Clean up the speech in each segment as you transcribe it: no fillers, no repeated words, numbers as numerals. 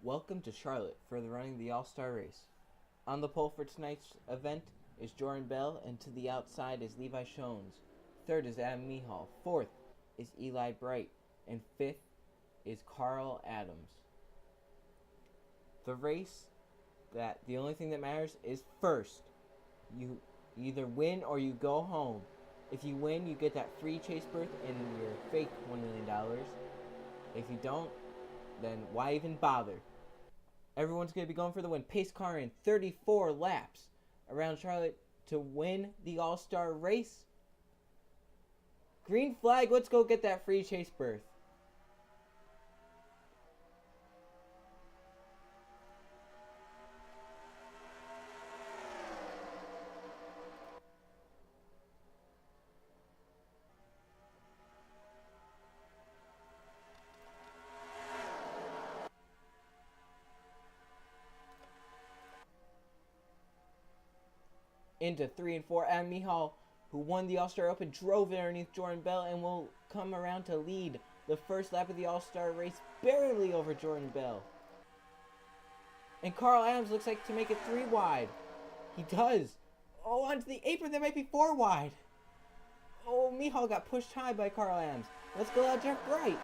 Welcome to Charlotte for the running of the All-Star race. On the pole for tonight's event is Joerut00000's, and to the outside is Levi Schoen's. Third is Adam Mihal. Fourth is Eli Bright. And fifth is Carl Adams. The race, the only thing that matters is first. You either win or you go home. If you win, you get that free chase berth and your fake $1 million. If you don't, then why even bother? Everyone's going to be going for the win. Pace car in 34 laps around Charlotte to win the All-Star race. Green flag, let's go get that free chase berth. Into 3 and 4, Adam Mihal, who won the All-Star Open, drove it underneath Joerut00000's and will come around to lead the first lap of the All-Star race, barely over Joerut00000's. And Carl Adams looks like to make it 3 wide. He does. Oh, onto the apron, that might be 4 wide. Oh, Mihal got pushed high by Carl Adams. Let's go out Jeff Bright.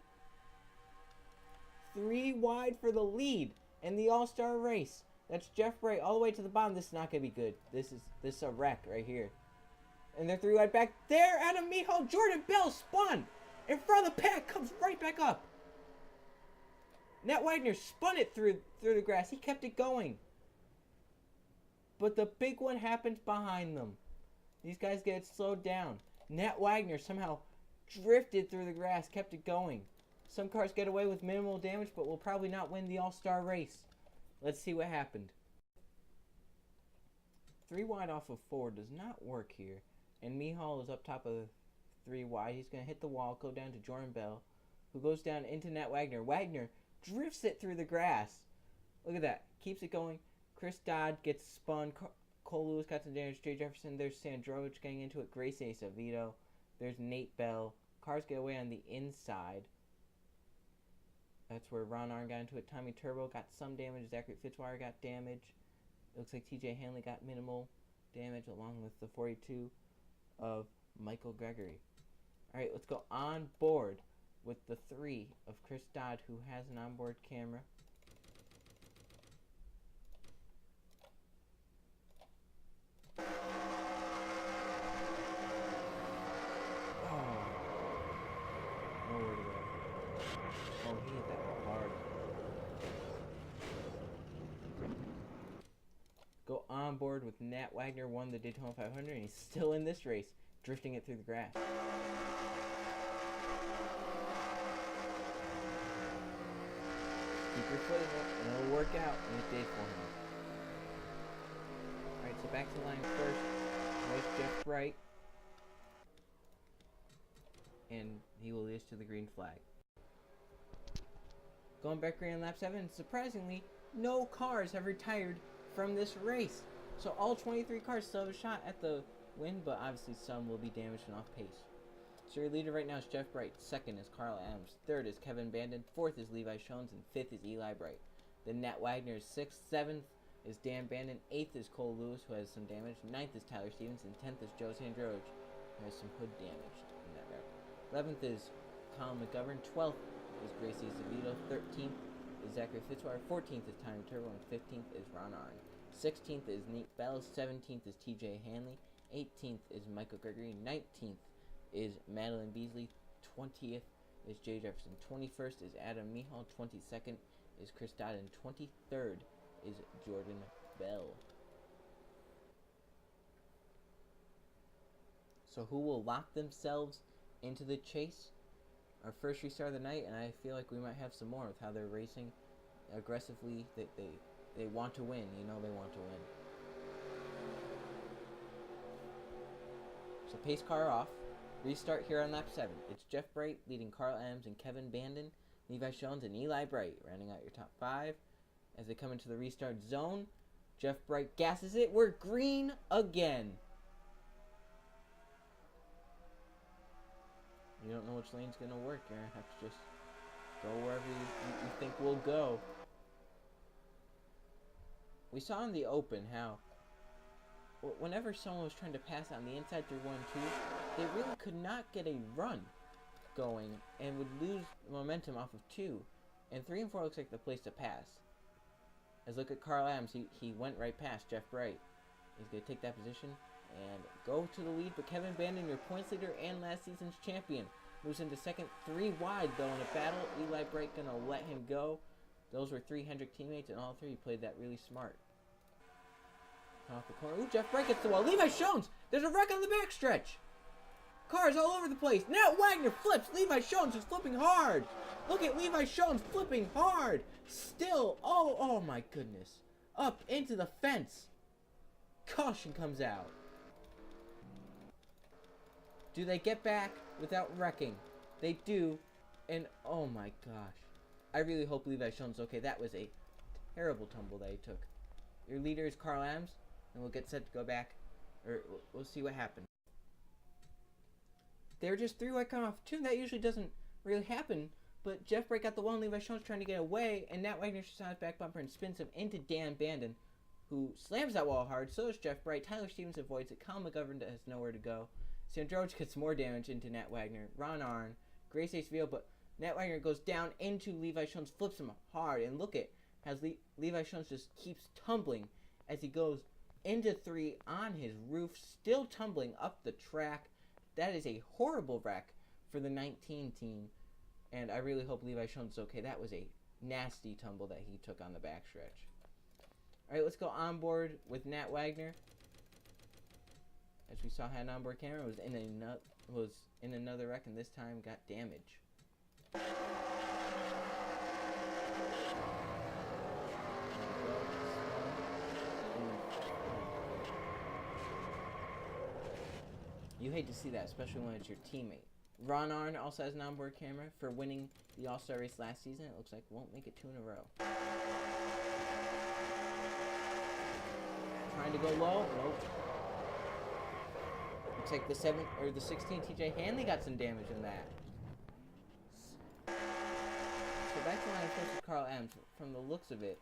3 wide for the lead in the All-Star race. That's Jeff Bright all the way to the bottom. This is not going to be good. This is a wreck right here. And they're 3 wide back. There, Adam Mihal, Joerut00000 spun. In front of the pack, comes right back up. Nat Wagner spun it through the grass. He kept it going. But the big one happened behind them. These guys get slowed down. Nat Wagner somehow drifted through the grass, kept it going. Some cars get away with minimal damage, but will probably not win the All-Star race. Let's see what happened. 3 wide off of 4 does not work here. And Mihal is up top of 3 wide. He's going to hit the wall, go down to Joerut00000, who goes down into Nat Wagner. Wagner drifts it through the grass. Look at that. Keeps it going. Chris Dodd gets spun. Cole Lewis got some damage. Jay Jefferson. There's Sandrovich getting into it. Grace Acevedo. There's Nate Bell. Cars get away on the inside. That's where Ron Arn got into it. Tommy Turbo got some damage. Zachary Fitzwater got damage. It looks like TJ Hanley got minimal damage along with the 42 of Michael Gregory. Alright, let's go on board with the 3 of Chris Dodd, who has an onboard camera. Nowhere to go. Oh, he hit that hard. Go on board with Nat Wagner, won the Daytona 500, and he's still in this race, drifting it through the grass. Keep your foot in it, and it'll work out, and it did for him. Alright, so back to the line first. There's Jeff Bright. And he will lead us to the green flag. Going back green on lap 7, surprisingly, no cars have retired from this race. So all 23 cars still have a shot at the win, but obviously some will be damaged and off pace. So your leader right now is Jeff Bright. Second is Carl Adams. Third is Kevin Bandon. Fourth is Levi Schoen's. And fifth is Eli Bright. Then Nat Wagner is 6th. 7th is Dan Bandon. 8th is Cole Lewis, who has some damage. 9th is Tyler Stevens. And 10th is Joe Sandrovich, who has some hood damage in that route. 11th is Colin McGovern. 12th is Gracie Acevedo. 13th is Zachary Fitzwater. 14th is Tommy Turbo. And 15th is Ron Arn. 16th is Nate Bell. 17th is TJ Hanley. 18th is Michael Gregory. 19th is Madeline Beasley. 20th is Jay Jefferson. 21st is Adam Mihal. 22nd is Chris Dodd. And 23rd is Joerut00000. So who will lock themselves into the chase? Our first restart of the night, and I feel like we might have some more with how they're racing aggressively. They want to win. You know they want to win. So pace car off. Restart here on lap 7. It's Jeff Bright leading Carl Adams and Kevin Bandon, Levi Schoen's, and Eli Bright rounding out your top 5. As they come into the restart zone, Jeff Bright gasses it. We're green again. You don't know which lane's going to work. You're going to have to just go wherever you think will go. we saw in the open how whenever someone was trying to pass on the inside through 1 2, they really could not get a run going and would lose momentum off of 2. And 3 and 4 looks like the place to pass. As look at Carl Adams, he went right past Jeff Bright. He's going to take that position and go to the lead. But Kevin Bandon, your points leader and last season's champion, moves into second, 3 wide though in a battle. Eli Bright going to let him go. Those were 3 Hendrick teammates, and all 3 played that really smart. Off the corner. Ooh, Jeff Bright gets the wall. Levi Shones! There's a wreck on the backstretch! Cars all over the place. Nat Wagner flips. Levi Shones is flipping hard. Look at Levi Shones flipping hard. Still. Oh my goodness. Up into the fence. Caution comes out. Do they get back without wrecking? They do. And oh my gosh. I really hope Levi Shones okay. That was a terrible tumble that he took. Your leader is Carl Adams. And we'll get set to go back. Or we'll see what happened. They were just 3 wide coming off 2. That usually doesn't really happen. But Jeff Bright got the wall, and Levi Shones trying to get away. And Nat Wagner shoots on his back bumper and spins him into Dan Bandon, who slams that wall hard. So does Jeff Bright. Tyler Stevens avoids it. Colin McGovern has nowhere to go. Sam George gets more damage into Nat Wagner. Ron Arn, Grace Acevedo, but Nat Wagner goes down into Levi Shones, flips him hard. And look at how Levi Shones just keeps tumbling as he goes into 3 on his roof, still tumbling up the track. That is a horrible wreck for the 19 team, and I really hope Levi Shones is okay. That was a nasty tumble that he took on the backstretch. All right, let's go on board with Nat Wagner. As we saw, had an onboard camera, was in another wreck, and this time got damage. You hate to see that, especially when it's your teammate. Ron Arn also has an onboard camera for winning the All-Star race last season. It looks like won't make it 2 in a row. Trying to go low. Nope. Looks like the 16 TJ Hanley got some damage in that. So back to line of first with Carl Adams. From the looks of it,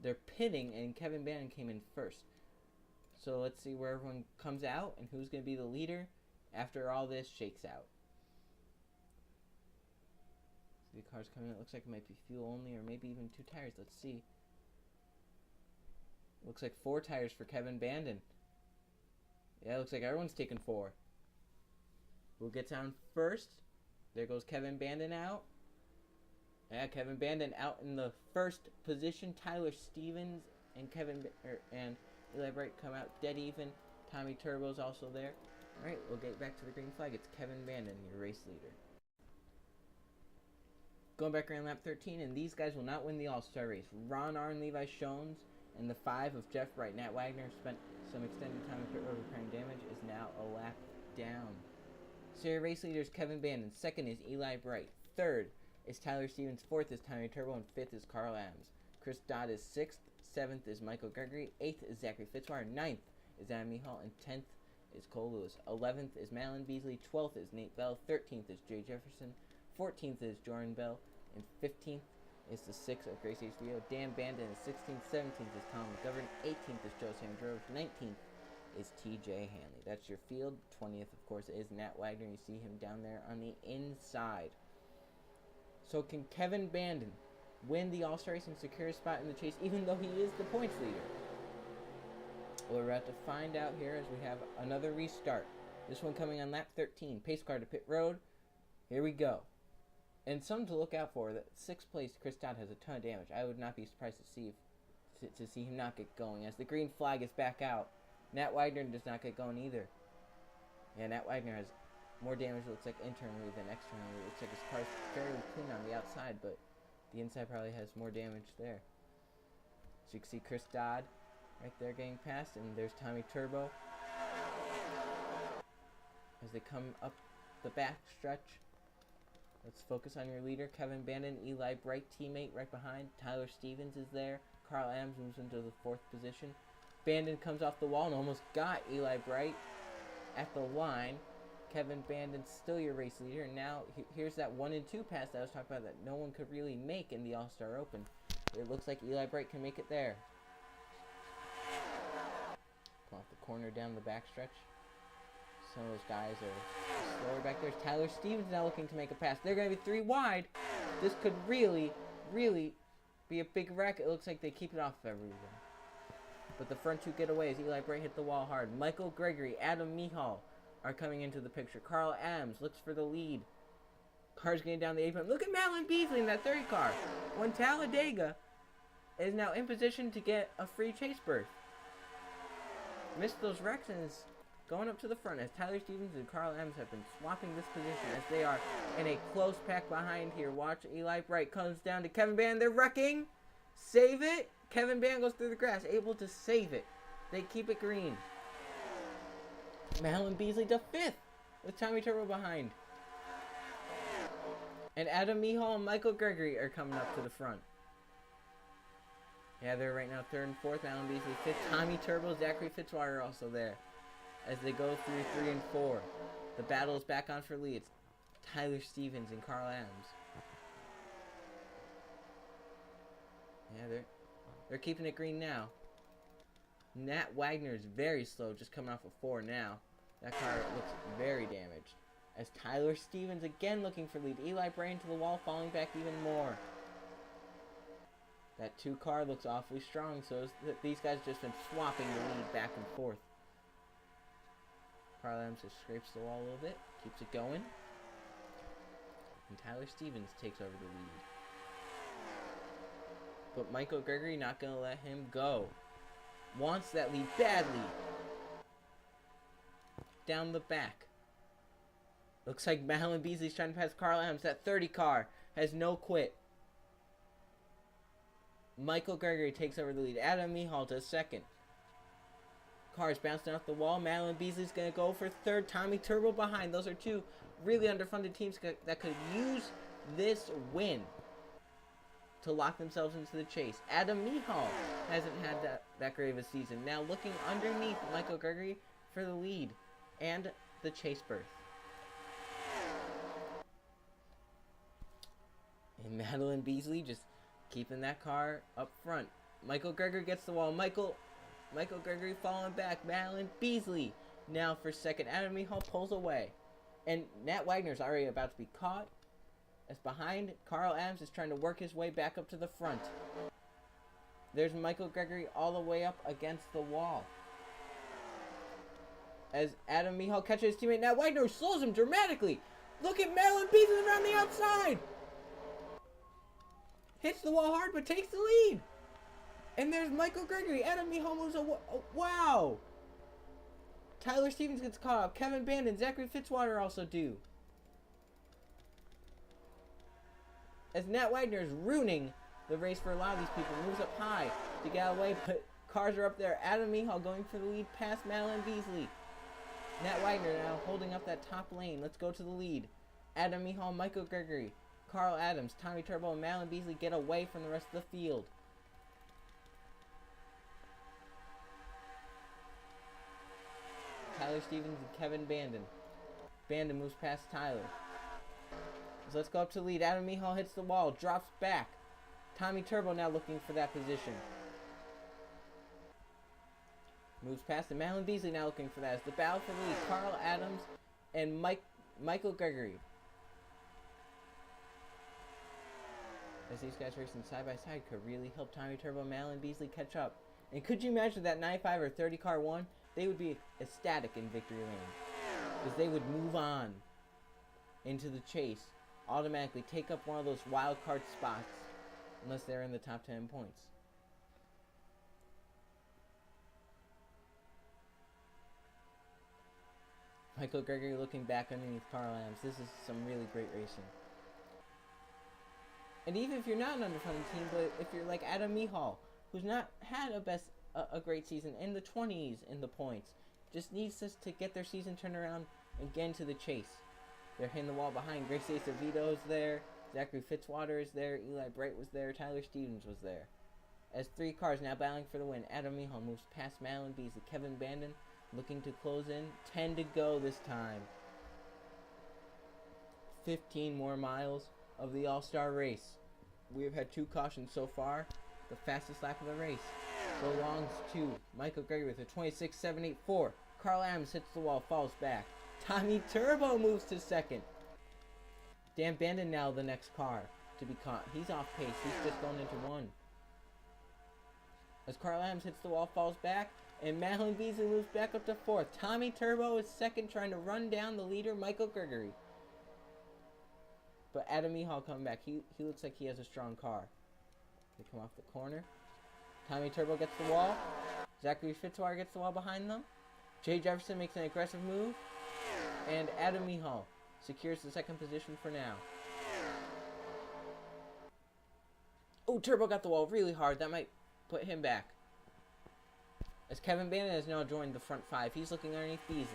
they're pitting, and Kevin Bannon came in first. So let's see where everyone comes out and who's going to be the leader after all this shakes out. See the cars coming in. It looks like it might be fuel only or maybe even 2 tires. Let's see. Looks like 4 tires for Kevin Bandon. Yeah, it looks like everyone's taking 4. Who gets on first? There goes Kevin Bandon out. Yeah, Kevin Bandon out in the first position. Tyler Stevens and Eli Bright come out dead even. Tommy Turbo's also there. Alright, we'll get back to the green flag. It's Kevin Bandon, your race leader. Going back around lap 13, and these guys will not win the All-Star race. Ron Arn, Levi Shones, and the 5 of Jeff Bright. Nat Wagner spent some extended time in pit road repairing damage, is now a lap down. So your race leader is Kevin Bandon. Second is Eli Bright. Third is Tyler Stevens. Fourth is Tommy Turbo, and 5th is Carl Adams. Chris Dodd is 6th. 7th is Michael Gregory. 8th is Zachary Fitzwater. 9th is Adam Mihal. And 10th is Cole Lewis. 11th is Madeline Beasley. 12th is Nate Bell. 13th is Jay Jefferson. 14th is Jordan Bell. And 15th is the 6th of Grace HBO. Dan Bandon is 16th. 17th is Colin McGovern. 18th is Joe Sam George. 19th is TJ Hanley. That's your field. 20th, of course, is Nat Wagner. You see him down there on the inside. So can Kevin Bandon win the All-Star race and secure a spot in the chase, even though he is the points leader? Well, we're about to find out here as we have another restart. This one coming on lap 13. Pace car to pit road. Here we go. And something to look out for, that 6th place Chris Dodd has a ton of damage. I would not be surprised to see him not get going. As the green flag is back out, Nat Wagner does not get going either. Yeah, Nat Wagner has more damage, it looks like, internally than externally. It looks like his car's fairly clean on the outside, but the inside probably has more damage there. So you can see Chris Dodd right there getting past, and there's Tommy Turbo as they come up the back stretch. Let's focus on your leader, Kevin Bandon. Eli Bright, teammate, right behind. Tyler Stevens is there. Carl Adams moves into the 4th position. Bandon comes off the wall and almost got Eli Bright at the line. Kevin Bandon's still your race leader, and now here's that 1 and 2 pass that I was talking about that no one could really make in the All-Star Open. It looks like Eli Bright can make it there. come off the corner down the backstretch. Some of those guys are slower back there. Tyler Stevens now looking to make a pass. They're going to be 3 wide. This could really, really be a big wreck. It looks like they keep it off of everyone. But the front 2 getaways, Eli Bright hit the wall hard. Michael Gregory, Adam Mihal are coming into the picture. Carl Adams looks for the lead. Car's getting down the apron. Look at Madeline Beasley in that 30 car. When Talladega is now in position to get a free chase berth. Missed those wrecks and is going up to the front as Tyler Stevens and Carl Adams have been swapping this position as they are in a close pack behind here. Watch Eli Bright comes down to Kevin Band. They're wrecking. Save it. Kevin Band goes through the grass, able to save it. They keep it green. Madeline Beasley to 5th with Tommy Turbo behind. And Adam Mihal and Michael Gregory are coming up to the front. Yeah, they're right now 3rd and 4th. Madeline Beasley 5th. Tommy Turbo, Zachary Fitzwater also there. As they go through 3 and 4. The battle is back on for lead. It's Tyler Stevens and Carl Adams. Yeah, they're keeping it green now. Nat Wagner is very slow, just coming off a 4 now. That car looks very damaged. As Tyler Stevens again looking for lead. Eli Brain to the wall, falling back even more. That 2 car looks awfully strong, so these guys just been swapping the lead back and forth. Carl Adams just scrapes the wall a little bit, keeps it going. And Tyler Stevens takes over the lead. But Michael Gregory not going to let him go. Wants that lead badly. Down the back. Looks like Madeline Beasley's trying to pass Carl Adams. That 30 car has no quit. Michael Gregory takes over the lead. Adam Mihal to 2nd. Cars bouncing off the wall. Madeline Beasley's going to go for 3rd. Tommy Turbo behind. Those are 2 really underfunded teams that could use this win to lock themselves into the chase. Adam Mihal hasn't had that great of a season. Now looking underneath Michael Gregory for the lead and the chase berth. And Madeline Beasley just keeping that car up front. Michael Gregory gets the wall. Michael Gregory falling back. Madeline Beasley now for 2nd. Adam Mihal pulls away. And Nat Wagner's already about to be caught. As behind, Carl Adams is trying to work his way back up to the front. There's Michael Gregory all the way up against the wall. As Adam Mihal catches his teammate, Nat Wagner slows him dramatically. Look at Madeline Beasley around the outside. Hits the wall hard, but takes the lead. And there's Michael Gregory. Adam Mihal moves wow. Tyler Stevens gets caught up. Kevin Band and Zachary Fitzwater also do. As Nat Wagner is ruining the race for a lot of these people. Moves up high to get away, but cars are up there. Adam Mihal going for the lead past Madeline Beasley. Nat Wagner now holding up that top lane. Let's go to the lead. Adam Mihal, Michael Gregory, Carl Adams, Tommy Turbo, and Madeline Beasley get away from the rest of the field. Tyler Stevens and Kevin Bandon. Bandon moves past Tyler. So let's go up to the lead. Adam Mihal hits the wall, drops back. Tommy Turbo now looking for that position. Moves past him. Madeline Beasley now looking for that. It's the battle for the lead. Carl Adams and Michael Gregory. As these guys racing side by side could really help Tommy Turbo and Madeline Beasley catch up. And could you imagine that 95 or 30 car won? They would be ecstatic in victory lane. Because they would move on into the chase. Automatically take up one of those wild card spots. Unless they're in the top 10 points. Michael Gregory looking back underneath Carl Adams. This is some really great racing. And even if you're not an underfunded team, but if you're like Adam Mihal, who's not had a great season, in the 20s in the points, just needs us to get their season turned around and get into the chase. They're hitting the wall behind. Grace Acevedo is there. Zachary Fitzwater is there. Eli Bright was there. Tyler Stevens was there. As 3 cars now battling for the win, Adam Mihal moves past Madeline Beasley. Kevin Bandon looking to close in. 10 to go this time. 15 more miles of the All-Star race. We have had 2 cautions so far. The fastest lap of the race. belongs to Michael Gregory with a 26.784. Carl Adams hits the wall, falls back. Tommy Turbo moves to second. Dan Bandon now the next car to be caught. He's off pace. He's just going into one. As Carl Adams hits the wall, falls back, and Madeline Beasley moves back up to fourth. Tommy Turbo is second, trying to run down the leader, Michael Gregory. But Adam Mihal coming back. He looks like he has a strong car. They come off the corner. Tommy Turbo gets the wall. Zachary Fitzwater gets the wall behind them. Jay Jefferson makes an aggressive move. And Adam Mihal secures the second position for now. Oh, Turbo got the wall really hard. That might put him back. As Kevin Bandon has now joined the front five. He's looking underneath Beasley.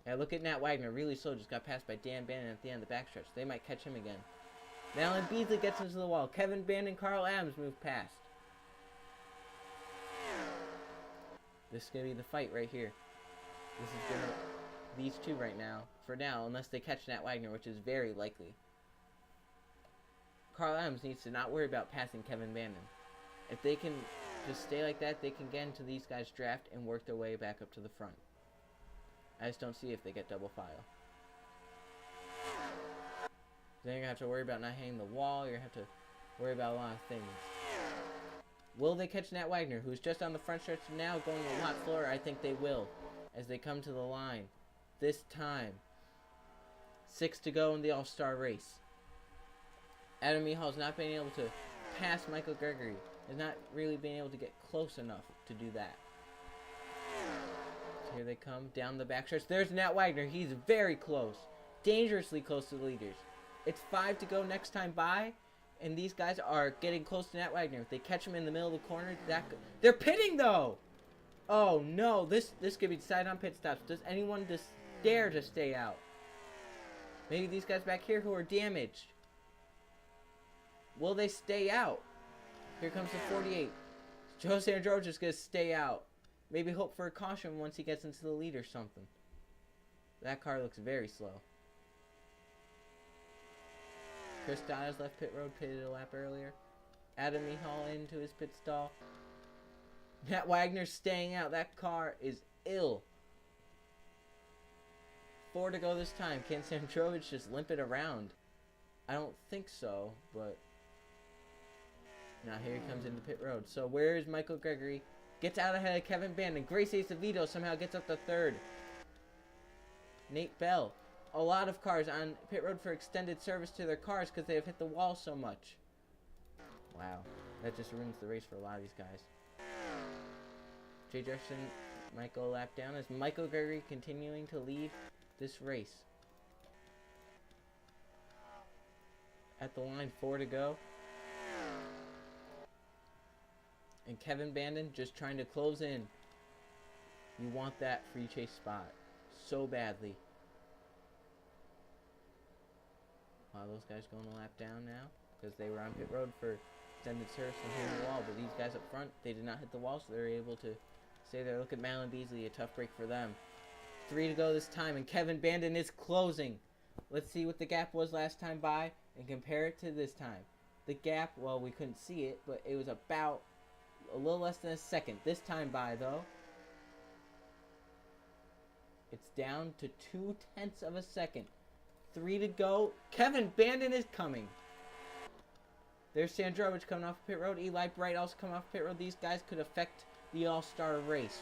Yeah, look at Nat Wagner. Really slow. Just got passed by Dan Bandon at the end of the backstretch. They might catch him again. Madeline Beasley gets into the wall. Kevin Bandon and Carl Adams move past. This is going to be the fight right here. This is going to... These two right now. For now, unless they catch Nat Wagner, which is very likely. Carl Adams needs to not worry about passing Kevin Bandon. If they can just stay like that, they can get into these guys' draft and work their way back up to the front. I just don't see if they get double file. Then you're going to have to worry about not hitting the wall. You're going to have to worry about a lot of things. Will they catch Nat Wagner, who's just on the front stretch now, going a lot slower? I think they will, as they come to the line. This time, 6 to go in the All-Star race. Adam Mihal's not being able to pass Michael Gregory. Has not really been able to get close enough to do that. So here they come down the backstretch. There's Nat Wagner. He's very close. Dangerously close to the leaders. It's 5 to go next time by. And these guys are getting close to Nat Wagner. If they catch him in the middle of the corner, they're pitting though! Oh no, this could be decided on pit stops. Does anyone just dare to stay out? Maybe these guys back here who are damaged. Will they stay out? Here comes the 48. Joe Sandro just gonna stay out. Maybe hope for a caution once he gets into the lead or something. That car looks very slow. Chris Stiles left pit road, pitted a lap earlier. Adam Mihal into his pit stall. Nat Wagner staying out. That car is ill. 4 to go this time. Can Sandrovich just limp it around? I don't think so, but... Now here he comes into pit road. So where is Michael Gregory? Gets out ahead of Kevin Bandon. Grace Acevedo somehow gets up to third. Nate Bell. A lot of cars on pit road for extended service to their cars because they have hit the wall so much. Wow. That just ruins the race for a lot of these guys. Jay Jefferson might go a lap down as Michael Gregory continuing to lead this race. At the line, 4 to go. And Kevin Bandon just trying to close in. You want that free chase spot so badly. Wow, those guys going a lap down now because they were on pit road for extended service and hitting the wall. But these guys up front, they did not hit the wall, so they were able to stay there. Look at Madeline Beasley, a tough break for them. 3 to go this time, and Kevin Bandon is closing. Let's see what the gap was last time by and compare it to this time. The gap, well, we couldn't see it, but it was about a little less than a second. This time by, though, it's down to 0.2 of a second. 3 to go. Kevin Bandon is coming. There's Sandrovich coming off pit road. Eli Bright also coming off pit road. These guys could affect the All-Star race.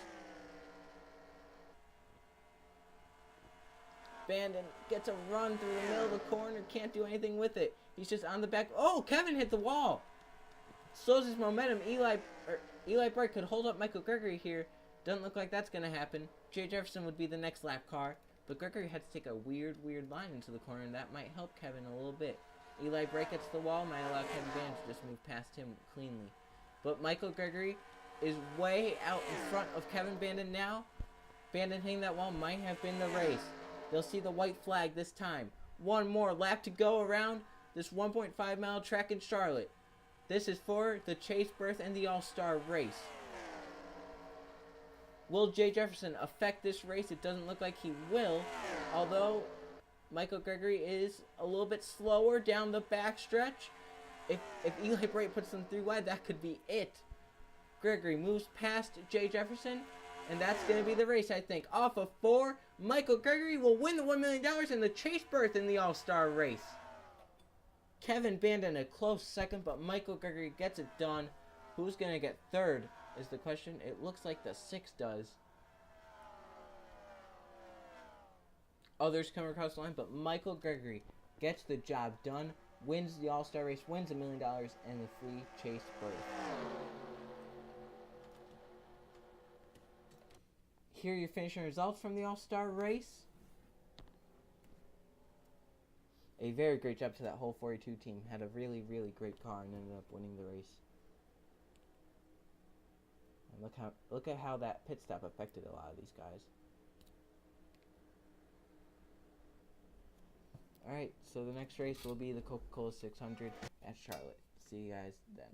Bandon gets a run through the middle of the corner. Can't do anything with it. He's just on the back. Oh, Kevin hit the wall. Slows his momentum. Eli Bright could hold up Michael Gregory here. Doesn't look like that's going to happen. Jay Jefferson would be the next lap car. But Gregory had to take a weird line into the corner, and that might help Kevin a little bit. Eli Bright gets the wall, might allow Kevin Bandon to just move past him cleanly. But Michael Gregory is way out in front of Kevin Bandon now. Bandon hitting that wall might have been the race. They'll see the white flag this time. One more lap to go around this 1.5 mile track in Charlotte. This is for the Chase Berth and the All-Star race. Will Jay Jefferson affect this race? It doesn't look like he will. Although Michael Gregory is a little bit slower down the backstretch. if Eli Bright puts them 3 wide, that could be it. Gregory moves past Jay Jefferson, and that's going to be the race, I think. Off of 4, Michael Gregory will win the $1 million and the chase berth in the All-Star race. Kevin Bandon a close second, but Michael Gregory gets it done. Who's going to get third is the question. It looks like the 6 does. Others come across the line, but Michael Gregory gets the job done, wins the All-Star race, wins $1 million and the free chase berth. Here are your finishing results from the All-Star race. A very great job to that whole 42 team. Had a really, really great car and ended up winning the race. And look at how that pit stop affected a lot of these guys. Alright, so the next race will be the Coca-Cola 600 at Charlotte. See you guys then.